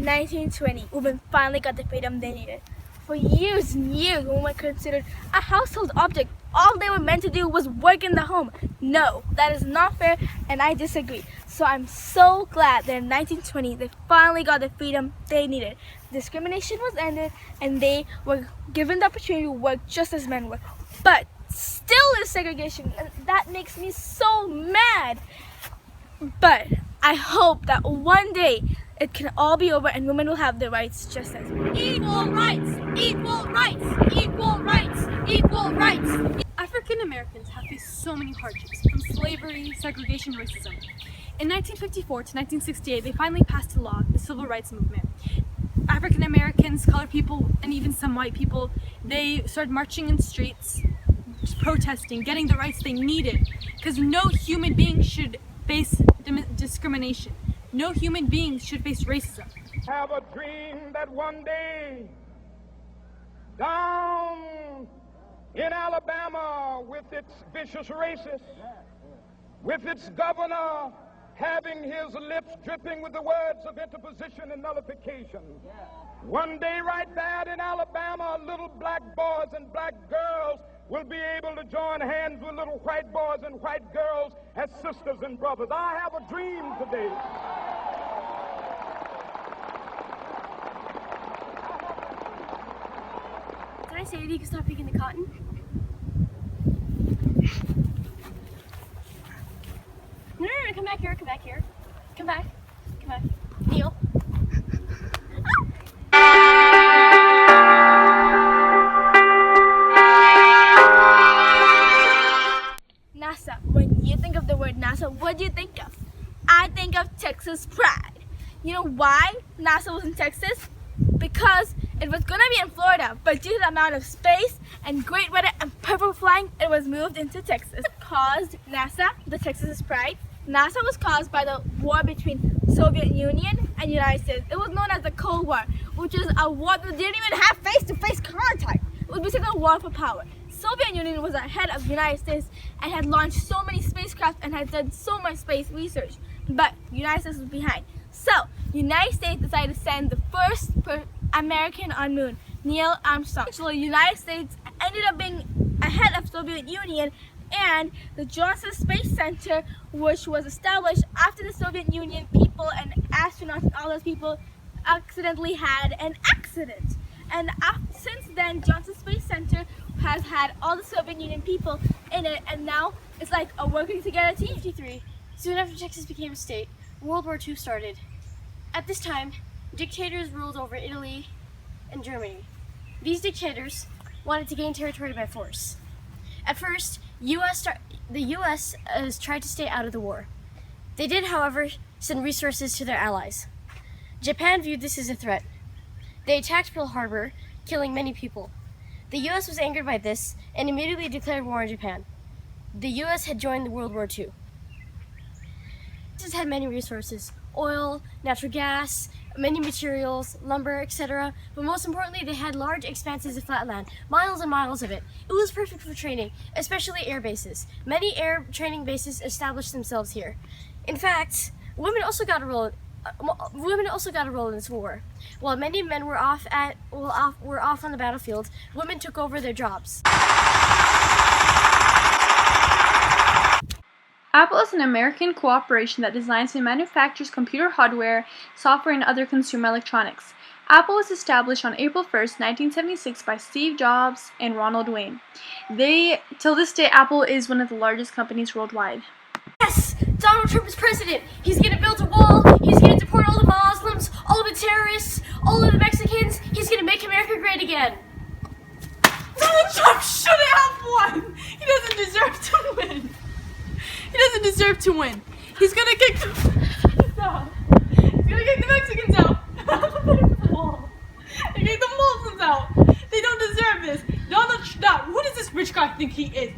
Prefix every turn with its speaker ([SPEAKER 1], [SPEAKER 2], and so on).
[SPEAKER 1] In 1920, women finally got the freedom they needed. For years and years, women were considered a household object. All they were meant to do was work in the home. No, that is not fair, and I disagree. So I'm so glad that in 1920, they finally got the freedom they needed. Discrimination was ended, and they were given the opportunity to work just as men were. But still there's segregation, and that makes me so mad. But I hope that one day it can all be over and women will have their rights just as men.
[SPEAKER 2] Equal rights! Equal rights! Equal rights! Equal rights! African Americans have faced so many hardships, from slavery, segregation, racism. In 1954 to 1968, they finally passed a law, the Civil Rights Movement. African Americans, colored people, and even some white people, they started marching in the streets, protesting, getting the rights they needed, because no human being should face discrimination. No human being should face racism.
[SPEAKER 3] Have a dream that one day, down in Alabama, with its vicious racists, with its governor having his lips dripping with the words of interposition and nullification. One day right there in Alabama, little black boys and black girls will be able to join hands with little white boys and white girls as sisters and brothers. I have a dream today.
[SPEAKER 2] Did I say that you can stop picking the cotton? No, come back here, come back here. Come back, come back. Kneel.
[SPEAKER 1] NASA. When you think of the word NASA, what do you think of? I think of Texas pride. You know why NASA was in Texas? Because it was going to be in Florida, but due to the amount of space and great weather and purple flying, it was moved into Texas. Caused NASA, the Texas pride. NASA was caused by the war between Soviet Union and United States. It was known as the Cold War, which is a war that didn't even have face-to-face contact. It was basically a war for power. Soviet Union was ahead of the United States and had launched so many spacecraft and had done so much space research, but the United States was behind. So, United States decided to send the first American on moon, Neil Armstrong. So the United States ended up being ahead of Soviet Union, and the Johnson Space Center, which was established after the Soviet Union people and astronauts and all those people accidentally had an accident. And since then, Johnson Space Center has had all the Soviet Union people in it, and now it's like a working together team.
[SPEAKER 2] 1953, soon after Texas became a state, World War II started. At this time, dictators ruled over Italy and Germany. These dictators wanted to gain territory by force. At first, the U.S. tried to stay out of the war. They did, however, send resources to their allies. Japan viewed this as a threat. They attacked Pearl Harbor, killing many people. The U.S. was angered by this and immediately declared war on Japan. The U.S. had joined World War II. Texas had many resources: oil, natural gas, many materials, lumber, etc. But most importantly, they had large expanses of flat land, miles and miles of it. It was perfect for training, especially air bases. Many air training bases established themselves here. In fact, women also got a role in this war. While many men were off on the battlefield, women took over their jobs.
[SPEAKER 4] Apple is an American corporation that designs and manufactures computer hardware, software, and other consumer electronics. Apple was established on April 1st, 1976 by Steve Jobs and Ronald Wayne. Till this day, Apple is one of the largest companies worldwide.
[SPEAKER 2] Yes! Donald Trump is president! He's gonna build a wall, he's gonna deport all the Muslims, all of the terrorists, all of the Mexicans, he's gonna make America great again!
[SPEAKER 4] Donald Trump shouldn't have won! He doesn't deserve to win! He doesn't deserve to win. He's gonna kick the Mexicans out. He's gonna kick the Mexicans out. He kick the Muslims out. They don't deserve this. Who does this rich guy think he is?